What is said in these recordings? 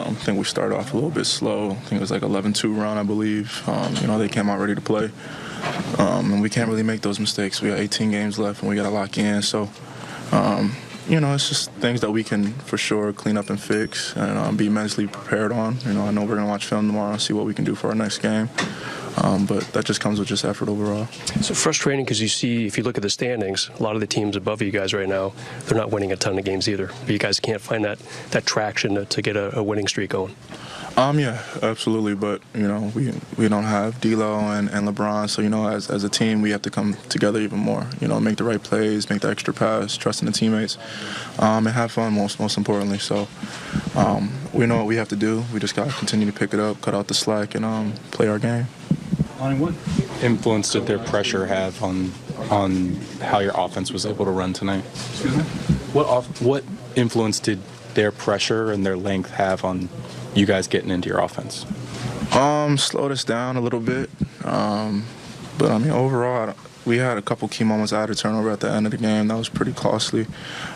I think we started off a little bit slow. I think it was like 11-2 run, I believe. They came out ready to play. And we can't really make those mistakes. We got 18 games left, and we got to lock in. So, it's just things that we can for sure clean up and fix and be mentally prepared on. I know we're going to watch film tomorrow and see what we can do for our next game. But that just comes with just effort overall. So frustrating because you see, if you look at the standings, a lot of the teams above you guys right now, they're not winning a ton of games either. But you guys can't find that traction to get a winning streak going. Yeah, absolutely. But, we don't have D'Lo and LeBron. So, as a team, we have to come together even more. Make the right plays, make the extra pass, trust in the teammates, and have fun most importantly. So, we know what we have to do. We just got to continue to pick it up, cut out the slack, and play our game. Lonnie, what influence did their pressure have on how your offense was able to run tonight? Excuse me? What influence did their pressure and their length have on you guys getting into your offense? Slowed us down a little bit. But overall, we had a couple key moments. I had a turnover at the end of the game. That was pretty costly.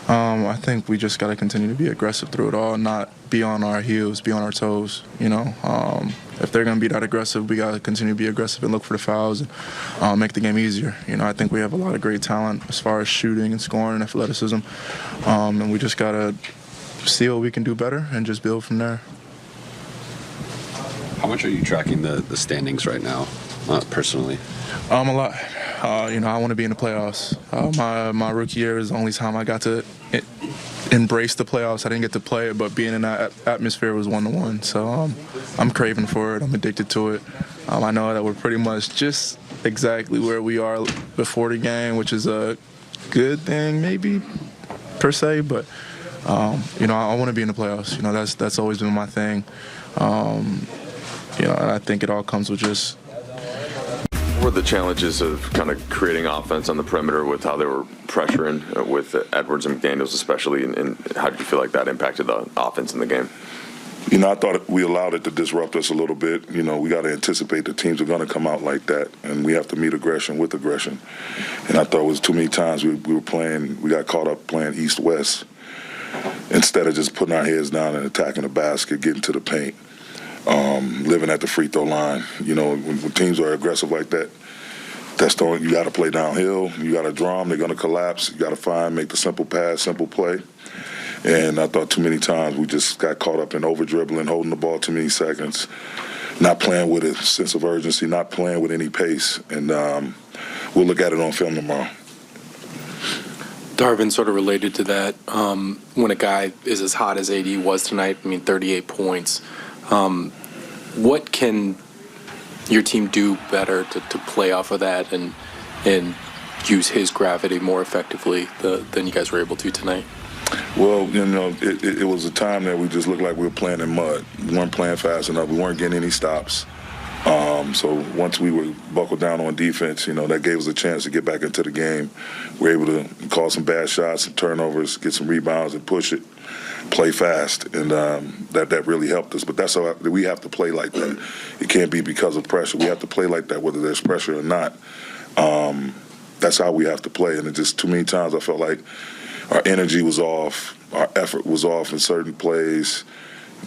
I think we just got to continue to be aggressive through it all, not be on our heels, be on our toes, If they're going to be that aggressive, we got to continue to be aggressive and look for the fouls and make the game easier. I think we have a lot of great talent as far as shooting and scoring and athleticism. And we just got to see what we can do better and just build from there. How much are you tracking the standings right now, personally? A lot. I want to be in the playoffs. My rookie year is the only time I got to embrace the playoffs. I didn't get to play it, but being in that atmosphere was 1-1. So I'm craving for it. I'm addicted to it. I know that we're pretty much just exactly where we are before the game, which is a good thing maybe per se. But I want to be in the playoffs. That's always been my thing. And I think it all comes with just. What were the challenges of kind of creating offense on the perimeter with how they were pressuring with Edwards and McDaniels especially, and how did you feel like that impacted the offense in the game? I thought we allowed it to disrupt us a little bit. We got to anticipate the teams are going to come out like that, and we have to meet aggression with aggression. And I thought it was too many times we got caught up playing east-west instead of just putting our heads down and attacking the basket, getting to the paint. Living at the free throw line. When teams are aggressive like that, you got to play downhill. You got to draw them. They're going to collapse. You got to make the simple pass, simple play. And I thought too many times we just got caught up in over-dribbling, holding the ball too many seconds, not playing with a sense of urgency, not playing with any pace. And we'll look at it on film tomorrow. Darvin, sort of related to that, when a guy is as hot as AD was tonight, 38 points, what can your team do better to play off of that and use his gravity more effectively than you guys were able to tonight? Well, it was a time that we just looked like we were playing in mud. We weren't playing fast enough. We weren't getting any stops. So once we were buckled down on defense, that gave us a chance to get back into the game. We were able to call some bad shots, some turnovers, get some rebounds and push it, play fast, and that really helped us. But that's how we have to play like that. It can't be because of pressure. We have to play like that whether there's pressure or not. That's how we have to play. And it just too many times I felt like our energy was off, our effort was off in certain plays.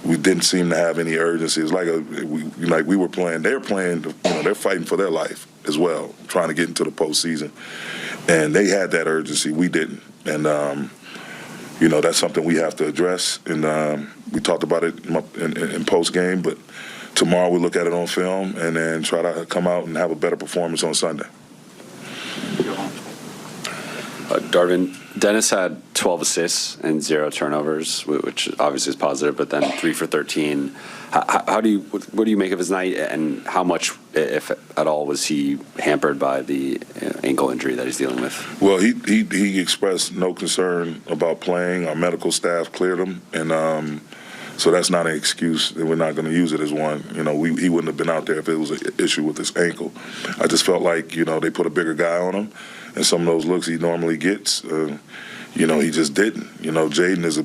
We didn't seem to have any urgency. It was like we were playing. They're playing. They're fighting for their life as well, trying to get into the postseason. And they had that urgency. We didn't. And that's something we have to address. And we talked about it in post game. But tomorrow we look at it on film and then try to come out and have a better performance on Sunday. Darvin, Dennis had 12 assists and 0 turnovers, which obviously is positive, but then 3 for 13. What do you make of his night, and how much, if at all, was he hampered by the ankle injury that he's dealing with? Well, he expressed no concern about playing. Our medical staff cleared him, and so that's not an excuse, and we're not going to use it as one. He wouldn't have been out there if it was an issue with his ankle. I just felt like, they put a bigger guy on him, and some of those looks he normally gets, he just didn't. Jaden is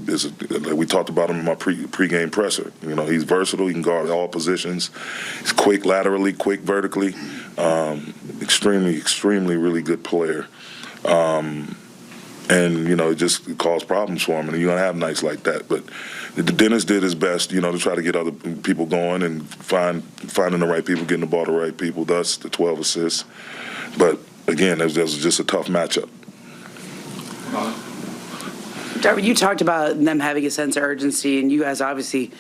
like we talked about him in my pregame presser. He's versatile. He can guard all positions. He's quick laterally, quick vertically. Extremely, extremely really good player. And, it just caused problems for him. And you're going to have nights like that. But Dennis did his best, to try to get other people going and finding the right people, getting the ball to the right people, thus the 12 assists. But, again, that was just a tough matchup. Darvin, you talked about them having a sense of urgency, and you guys obviously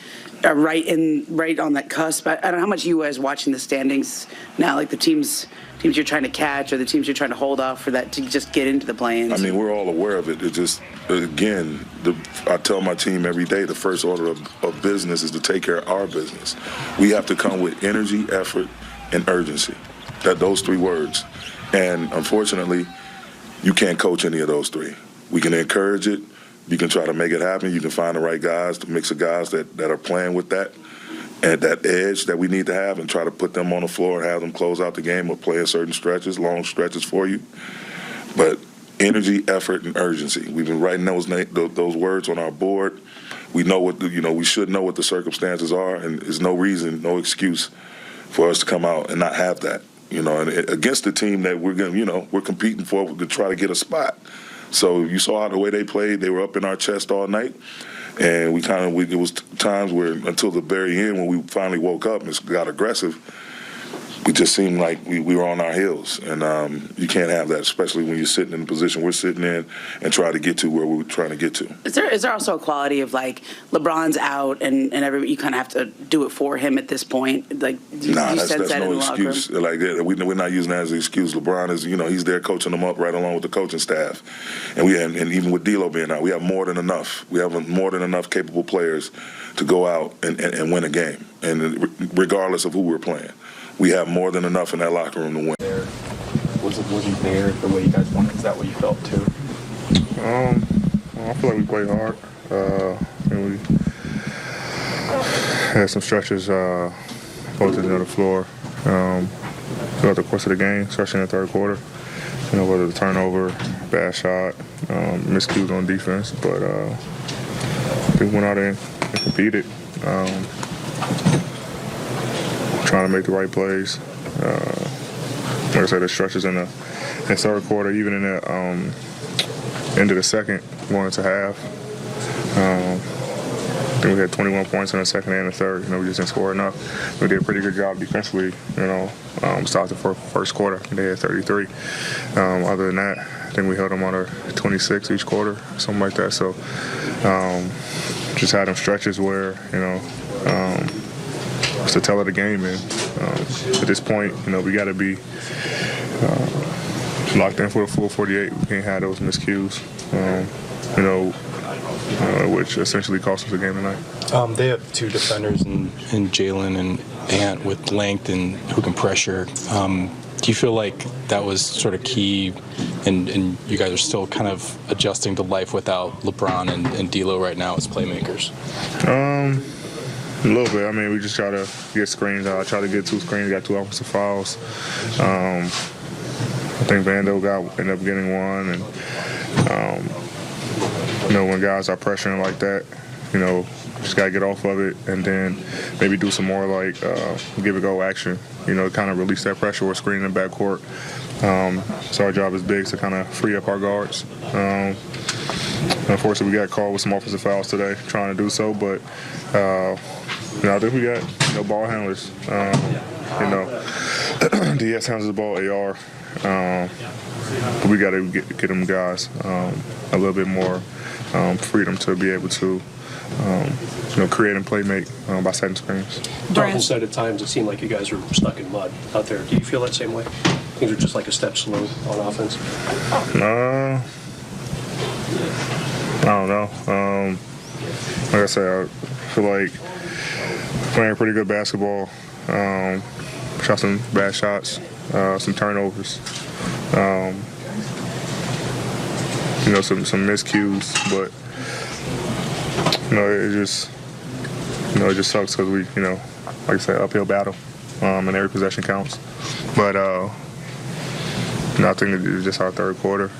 are right on that cusp. I don't know how much you guys watching the standings now, like the teams you're trying to catch or the teams you're trying to hold off for that to just get into the play-ins. I mean, we're all aware of it. It's just, again, I tell my team every day the first order of business is to take care of our business. We have to come with energy, effort, and urgency. Those three words. And unfortunately, you can't coach any of those three. We can encourage it. You can try to make it happen. You can find the right guys, the mix of guys that are playing with that and that edge that we need to have and try to put them on the floor and have them close out the game or play in certain stretches, long stretches for you. But energy, effort, and urgency. We've been writing those words on our board. We know we should know what the circumstances are, and there's no reason, no excuse for us to come out and not have that. And against the team that we're competing for to try to get a spot. So you saw the way they played. They were up in our chest all night. And it was times where until the very end when we finally woke up and got aggressive, we just seemed like we were on our heels. And you can't have that, especially when you're sitting in the position we're sitting in and try to get to where we're trying to get to. Is there also a quality of, like, LeBron's out and you kind of have to do it for him at this point? Like, that's no excuse. Like that, we're not using that as an excuse. LeBron is, he's there coaching them up right along with the coaching staff. And even with D'Lo being out, we have more than enough. We have more than enough capable players to go out and win a game, and regardless of who we're playing. We have more than enough in that locker room to win. Wasn't there the way you guys wanted? Is that what you felt too? I feel like we played hard. And we had some stretches both ends of the floor throughout the course of the game, especially in the third quarter. Whether the turnover, bad shot, miscues on defense, but we went out there and competed. Trying to make the right plays. Like I said, the stretches in the third quarter, even in the end of the second, going into half. I think we had 21 points in the second and the third. We just didn't score enough. We did a pretty good job defensively. Started the first quarter. I think they had 33. Other than that, I think we held them under 26 each quarter, something like that. So just had them stretches where it's the tell of the game, and at this point, we got to be locked in for the full 48. We can't have those miscues, which essentially cost us the game tonight. They have two defenders in Jalen and Ant with length and who can pressure. Do you feel like that was sort of key, and you guys are still kind of adjusting to life without LeBron and D'Lo right now as playmakers? A little bit. I mean, we just try to get screens. I try to get 2 screens, got 2 offensive fouls. I think Vando ended up getting one. And, when guys are pressuring like that, just got to get off of it and then maybe do some more like give-it-go action, kind of release that pressure or screen in the backcourt. So our job is big to kind of free up our guards. Unfortunately, we got called with some offensive fouls today trying to do so, but I think we got ball handlers. DS handles the ball, AR. But we got to get them guys a little bit more freedom to be able to create and play make by setting screens. Darvin said at times it seemed like you guys were stuck in mud out there. Do you feel that same way? Things are just like a step slow on offense? I don't know. Like I said, I feel like playing pretty good basketball. Shot some bad shots, some turnovers. Some miscues, but it just sucks because we, like I said, uphill battle, and every possession counts. But I think it's just our third quarter,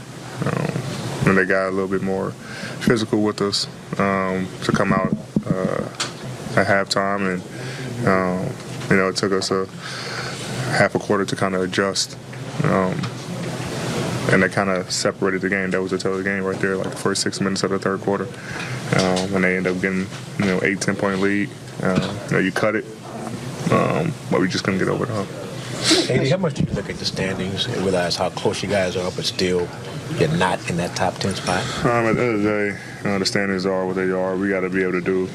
and they got a little bit more physical with us to come out at halftime, and it took us a half a quarter to kind of adjust. and that kind of separated the game. That was the tail of the game right there, like the first 6 minutes of the third quarter. And they end up getting, 8-10 point lead. You cut it, but we just couldn't get over the hump. Andy, how much do you look at the standings and realize how close you guys are, but still you're not in that top 10 spot? At the end of the day, the standings are what they are. We got to be able to do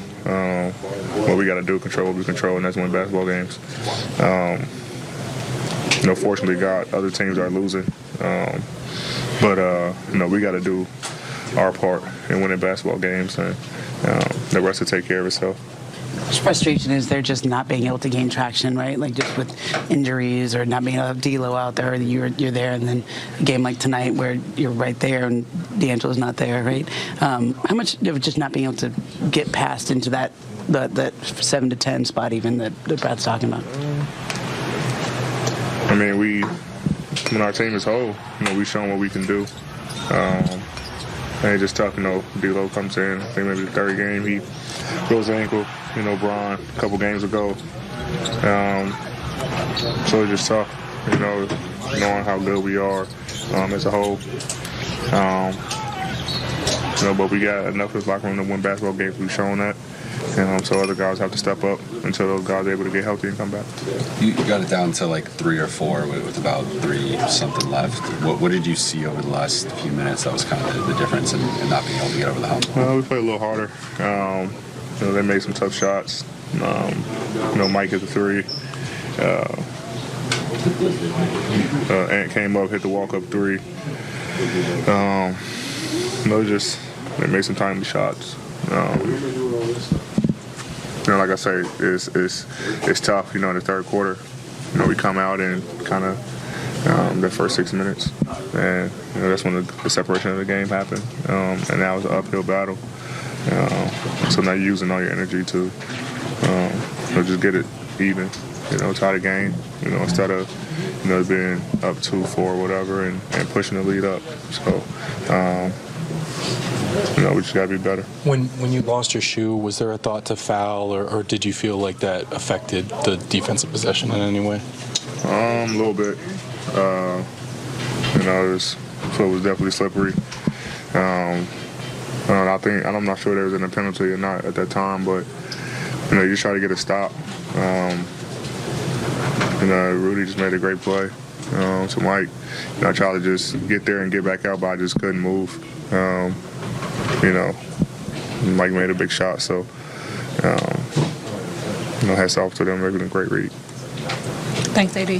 what we got to do, control what we control, and that's win basketball games. Fortunately, other teams are losing. But we got to do our part in winning basketball games, and the rest will take care of itself. His frustration is they're just not being able to gain traction, right? Like just with injuries or not being able to have D'Lo out there, you're there, and then a game like tonight where you're right there and D'Angelo's not there, right? How much of just not being able to get past into that 7 to 10 spot even that Brad's talking about? I mean, when our team is whole, we've shown what we can do. And it's just tough, D'Lo comes in, I think maybe the third game, he broke his ankle, Bron a couple games ago. So it's just tough, knowing how good we are as a whole. But we got enough of this locker room to win basketball games. We've shown that. So other guys have to step up until those guys are able to get healthy and come back. You got it down to like 3 or 4 with about 3 something left. What did you see over the last few minutes that was kind of the difference in not being able to get over the hump? Well, we played a little harder. They made some tough shots. Mike hit the 3. Ant came up, hit the walk-up 3. They made some timely shots. Like I say, it's tough. In the third quarter, we come out and kind of the first 6 minutes, and that's when the separation of the game happened. And now it's an uphill battle. So now you're using all your energy to just get it even. Tie the game. Instead of being up 2-4 whatever and pushing the lead up. So. We just gotta be better. When you lost your shoe, was there a thought to foul, or did you feel like that affected the defensive possession in any way? A little bit. So it was definitely slippery. I'm not sure there was a penalty or not at that time, but you just try to get a stop. Rudy just made a great play. So Mike, I tried to just get there and get back out, but I just couldn't move. Mike made a big shot, so hats off to them. They're doing a great read. Thanks, AD.